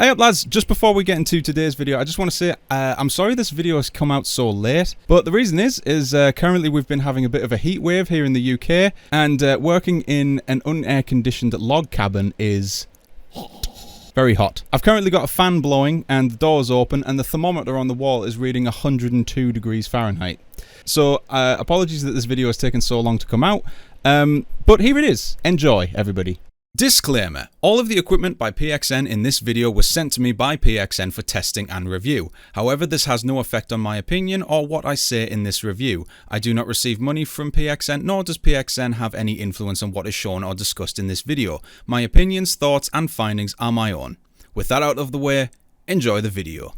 Hey up lads, just before we get into today's video, I just want to say I'm sorry this video has come out so late, but the reason is currently we've been having a bit of a heat wave here in the UK, and working in an unair conditioned log cabin is very hot. I've currently got a fan blowing and the door's open and the thermometer on the wall is reading 102 degrees Fahrenheit. So apologies that this video has taken so long to come out, but here it is. Enjoy, everybody. Disclaimer: all of the equipment by PXN in this video was sent to me by PXN for testing and review. However, this has no effect on my opinion or what I say in this review. I do not receive money from PXN, nor does PXN have any influence on what is shown or discussed in this video. My opinions, thoughts and findings are my own. With that out of the way, enjoy the video.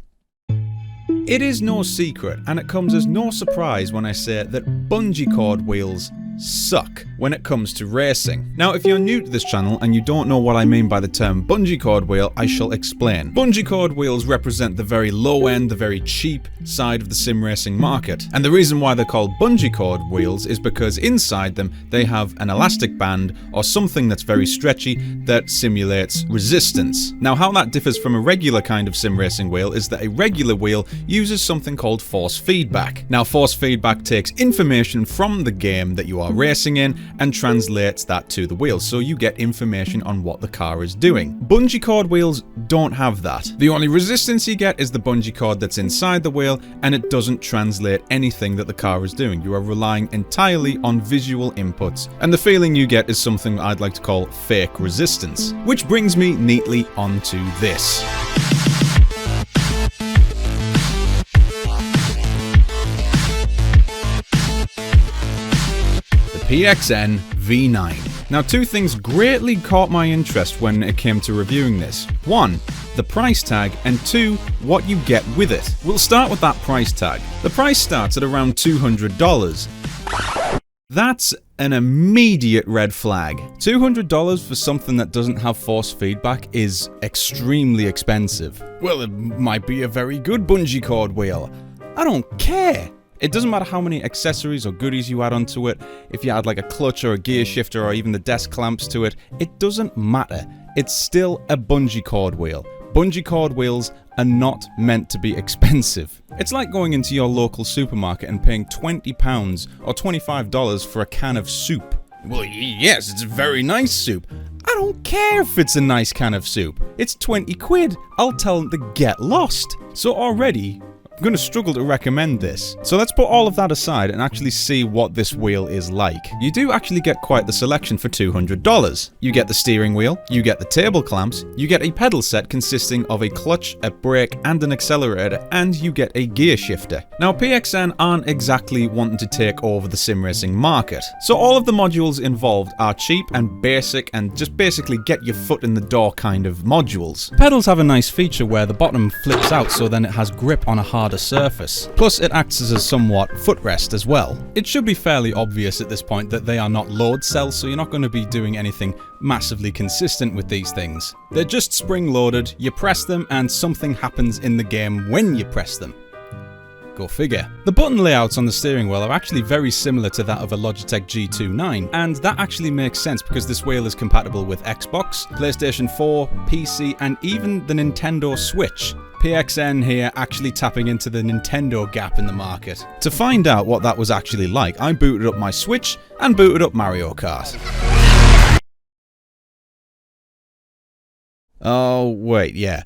It is no secret, and it comes as no surprise when I say that bungee cord wheels suck when it comes to racing. Now, if you're new to this channel and you don't know what I mean by the term bungee cord wheel, I shall explain. Bungee cord wheels represent the very low end, the very cheap side of the sim racing market. And the reason why they're called bungee cord wheels is because inside them they have an elastic band or something that's very stretchy that simulates resistance. Now, how that differs from a regular kind of sim racing wheel is that a regular wheel uses something called force feedback. Now, force feedback takes information from the game that you are racing in and translates that to the wheel, so you get information on what the car is doing. Bungee cord wheels don't have that. The only resistance you get is the bungee cord that's inside the wheel, and it doesn't translate anything that the car is doing. You are relying entirely on visual inputs, and the feeling you get is something I'd like to call fake resistance. Which brings me neatly onto this. PXN V9. Now, two things greatly caught my interest when it came to reviewing this. One, the price tag, and two, what you get with it. We'll start with that price tag. The price starts at around $200. That's an immediate red flag. $200 for something that doesn't have force feedback is extremely expensive. Well, it might be a very good bungee cord wheel. I don't care. It doesn't matter how many accessories or goodies you add onto it, if you add like a clutch or a gear shifter or even the desk clamps to it, it doesn't matter. It's still a bungee cord wheel. Bungee cord wheels are not meant to be expensive. It's like going into your local supermarket and paying £20 or $25 for a can of soup. Well, yes, it's a very nice soup. I don't care if it's a nice can of soup. It's 20 quid. I'll tell them to get lost. So already, I'm going to struggle to recommend this. So let's put all of that aside and actually see what this wheel is like. You do actually get quite the selection for $200. You get the steering wheel, you get the table clamps, you get a pedal set consisting of a clutch, a brake and an accelerator, and you get a gear shifter. Now, PXN aren't exactly wanting to take over the sim racing market, so all of the modules involved are cheap and basic and just basically get your foot in the door kind of modules. Pedals have a nice feature where the bottom flips out so then it has grip on a harder surface. Plus, it acts as a somewhat footrest as well. It should be fairly obvious at this point that they are not load cells, so you're not going to be doing anything massively consistent with these things. They're just spring-loaded, you press them and something happens in the game when you press them. Go figure. The button layouts on the steering wheel are actually very similar to that of a Logitech G29, and that actually makes sense because this wheel is compatible with Xbox, PlayStation 4, PC, and even the Nintendo Switch. PXN here actually tapping into the Nintendo gap in the market. To find out what that was actually like, I booted up my Switch and booted up Mario Kart. Oh, wait, yeah.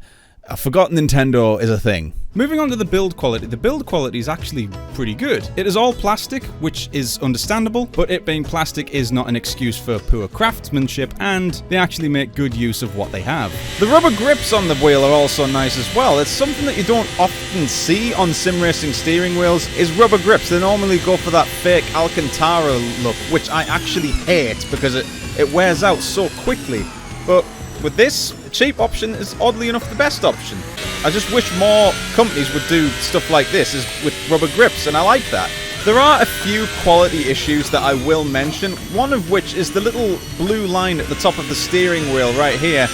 I forgot Nintendo is a thing. Moving on to the build quality is actually pretty good. It is all plastic, which is understandable, but it being plastic is not an excuse for poor craftsmanship, and they actually make good use of what they have. The rubber grips on the wheel are also nice as well. It's something that you don't often see on sim racing steering wheels, is rubber grips. They normally go for that fake Alcantara look, which I actually hate because it wears out so quickly. But with this, the cheap option is oddly enough the best option. I just wish more companies would do stuff like this with rubber grips, and I like that. There are a few quality issues that I will mention, one of which is the little blue line at the top of the steering wheel right here.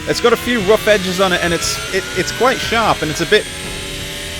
It's got a few rough edges on it, and it's quite sharp, and it's a bit...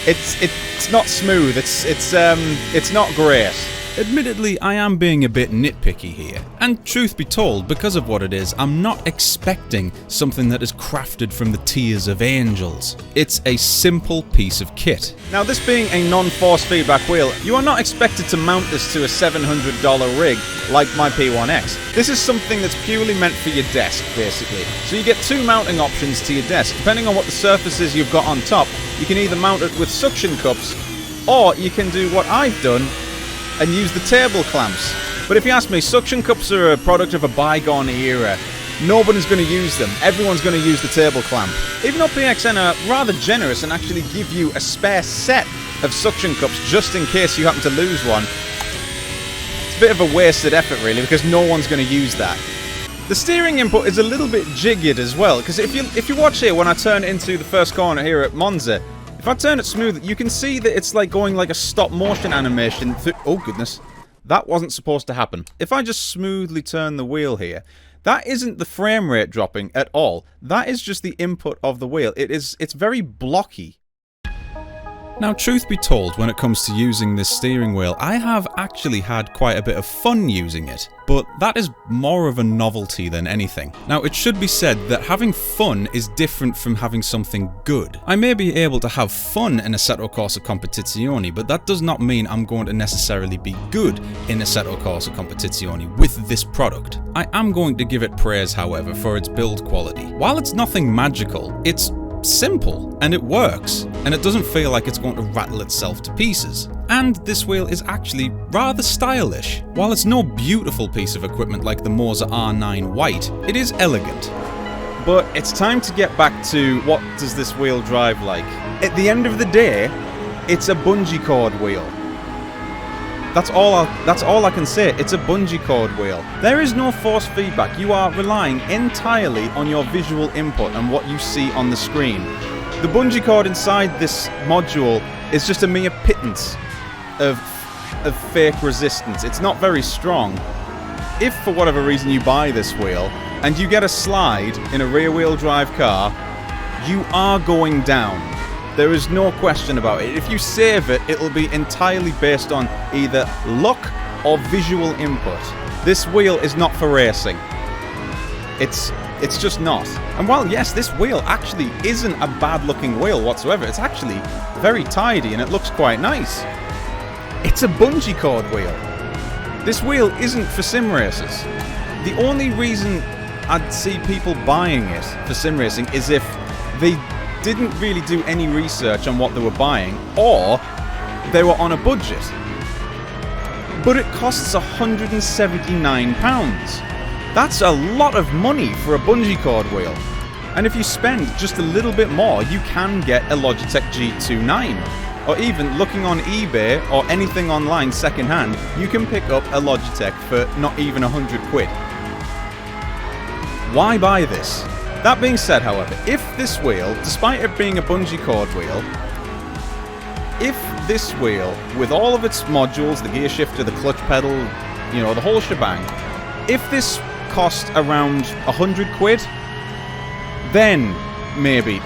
It's not smooth, it's not great. Admittedly, I am being a bit nitpicky here, and truth be told, because of what it is, I'm not expecting something that is crafted from the tears of angels. It's a simple piece of kit. Now, this being a non-force feedback wheel, you are not expected to mount this to a $700 rig like my P1X. This is something that's purely meant for your desk, basically. So you get two mounting options to your desk. Depending on what the surfaces you've got on top, you can either mount it with suction cups, or you can do what I've done and use the table clamps. But if you ask me, suction cups are a product of a bygone era. Nobody's going to use them. Everyone's going to use the table clamp. Even though PXN are rather generous and actually give you a spare set of suction cups just in case you happen to lose one, it's a bit of a wasted effort really, because no one's going to use that. The steering input is a little bit jiggered as well, because if you watch here when I turn into the first corner here at Monza, if I turn it smooth, you can see that it's like going like a stop motion animation through. Oh goodness, that wasn't supposed to happen. If I just smoothly turn the wheel here, that isn't the frame rate dropping at all. That is just the input of the wheel. It's very blocky. Now, truth be told, when it comes to using this steering wheel, I have actually had quite a bit of fun using it, but that is more of a novelty than anything. Now, it should be said that having fun is different from having something good. I may be able to have fun in Assetto Corsa Competizione, but that does not mean I'm going to necessarily be good in Assetto Corsa Competizione with this product. I am going to give it praise, however, for its build quality. While it's nothing magical, it's simple, and it works, and it doesn't feel like it's going to rattle itself to pieces. And this wheel is actually rather stylish. While it's no beautiful piece of equipment like the Moza R9 White, it is elegant. But it's time to get back to what does this wheel drive like. At the end of the day, it's a bungee cord wheel. That's all I can say. It's a bungee cord wheel. There is no force feedback. You are relying entirely on your visual input and what you see on the screen. The bungee cord inside this module is just a mere pittance of fake resistance. It's not very strong. If for whatever reason you buy this wheel and you get a slide in a rear-wheel drive car, you are going down. There is no question about it. If you save it, it'll be entirely based on either luck or visual input. This wheel is not for racing. It's just not. And while yes, this wheel actually isn't a bad looking wheel whatsoever, it's actually very tidy and it looks quite nice. It's a bungee cord wheel. This wheel isn't for sim races. The only reason I'd see people buying it for sim racing is if they didn't really do any research on what they were buying, or they were on a budget. But it costs £179. That's a lot of money for a bungee cord wheel. And if you spend just a little bit more, you can get a Logitech G29. Or even looking on eBay or anything online secondhand, you can pick up a Logitech for not even 100 quid. Why buy this? That being said, however, if this wheel, despite it being a bungee cord wheel, if this wheel, with all of its modules, the gear shifter, the clutch pedal, you know, the whole shebang, if this cost around 100 quid, then maybe,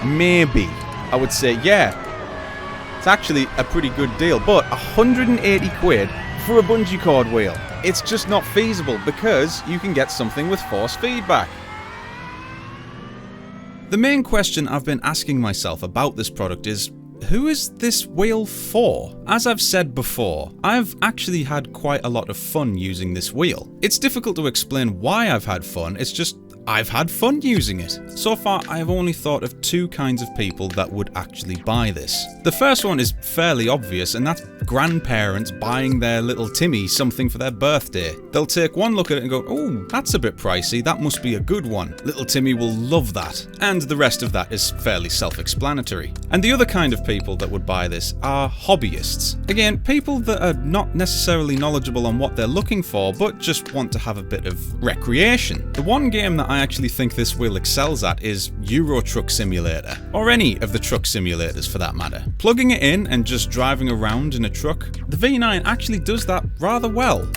I would say, yeah, it's actually a pretty good deal. But 180 quid for a bungee cord wheel, it's just not feasible because you can get something with force feedback. The main question I've been asking myself about this product is, who is this wheel for? As I've said before, I've actually had quite a lot of fun using this wheel. It's difficult to explain why I've had fun, it's just I've had fun using it. So far, I have only thought of two kinds of people that would actually buy this. The first one is fairly obvious, and that's grandparents buying their little Timmy something for their birthday. They'll take one look at it and go, oh, that's a bit pricey, that must be a good one. Little Timmy will love that. And the rest of that is fairly self-explanatory. And the other kind of people that would buy this are hobbyists. Again, people that are not necessarily knowledgeable on what they're looking for, but just want to have a bit of recreation. The one game that I actually think this wheel excels at is Euro Truck Simulator, or any of the truck simulators for that matter. Plugging it in and just driving around in a truck, the V9 actually does that rather well.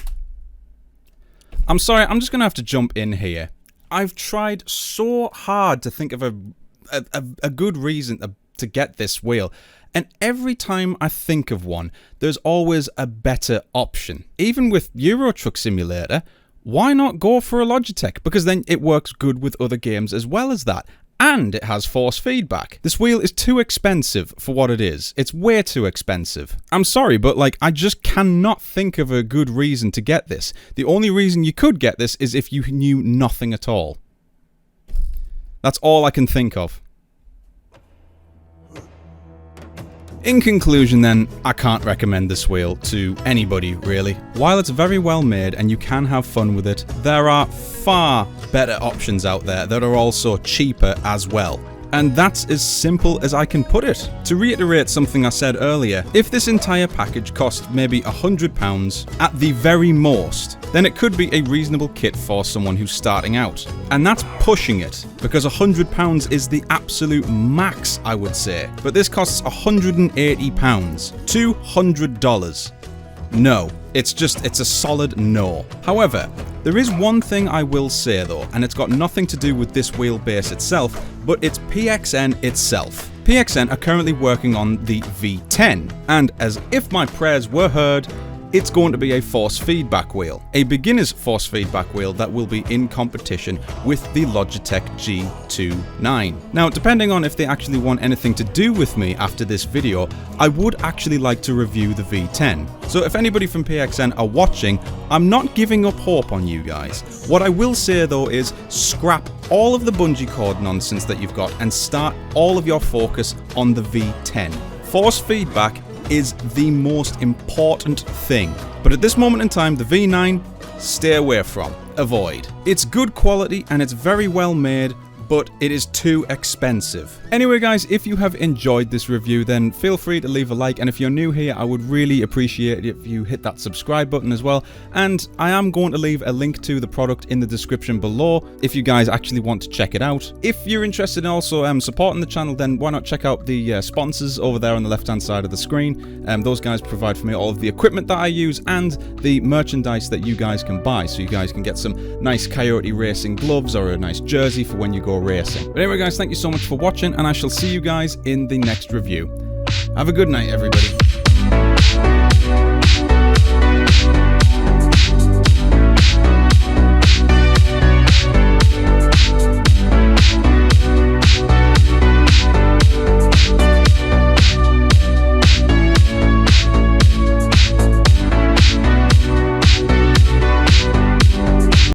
I'm sorry, I'm just gonna have to jump in here. I've tried so hard to think of a good reason to get this wheel. And every time I think of one, there's always a better option. Even with Euro Truck Simulator, why not go for a Logitech? Because then it works good with other games as well as that. And it has force feedback. This wheel is too expensive for what it is. It's way too expensive. I'm sorry, but like, I just cannot think of a good reason to get this. The only reason you could get this is if you knew nothing at all. That's all I can think of. In conclusion then, I can't recommend this wheel to anybody really. While it's very well made and you can have fun with it, there are far better options out there that are also cheaper as well. And that's as simple as I can put it. To reiterate something I said earlier, if this entire package cost maybe £100 at the very most, then it could be a reasonable kit for someone who's starting out. And that's pushing it, because £100 is the absolute max, I would say. But this costs £180, $200. No, it's a solid no. However, there is one thing I will say though, and it's got nothing to do with this wheelbase itself, but it's PXN itself. PXN are currently working on the V10, and as if my prayers were heard, it's going to be a force feedback wheel. A beginner's force feedback wheel that will be in competition with the Logitech G29. Now, depending on if they actually want anything to do with me after this video, I would actually like to review the V10. So if anybody from PXN are watching, I'm not giving up hope on you guys. What I will say though is scrap all of the bungee cord nonsense that you've got and start all of your focus on the V10. Force feedback is the most important thing. But at this moment in time, the V9, stay away from. Avoid. It's good quality and it's very well made, but it is too expensive. Anyway guys, if you have enjoyed this review, then feel free to leave a like, and if you're new here, I would really appreciate it if you hit that subscribe button as well. And I am going to leave a link to the product in the description below if you guys actually want to check it out. If you're interested in also supporting the channel, then why not check out the sponsors over there on the left hand side of the screen. Those guys provide for me all of the equipment that I use and the merchandise that you guys can buy, so you guys can get some nice Coyote Racing gloves or a nice jersey for when you go racing. But anyway guys, thank you so much for watching, and I shall see you guys in the next review. Have a good night everybody.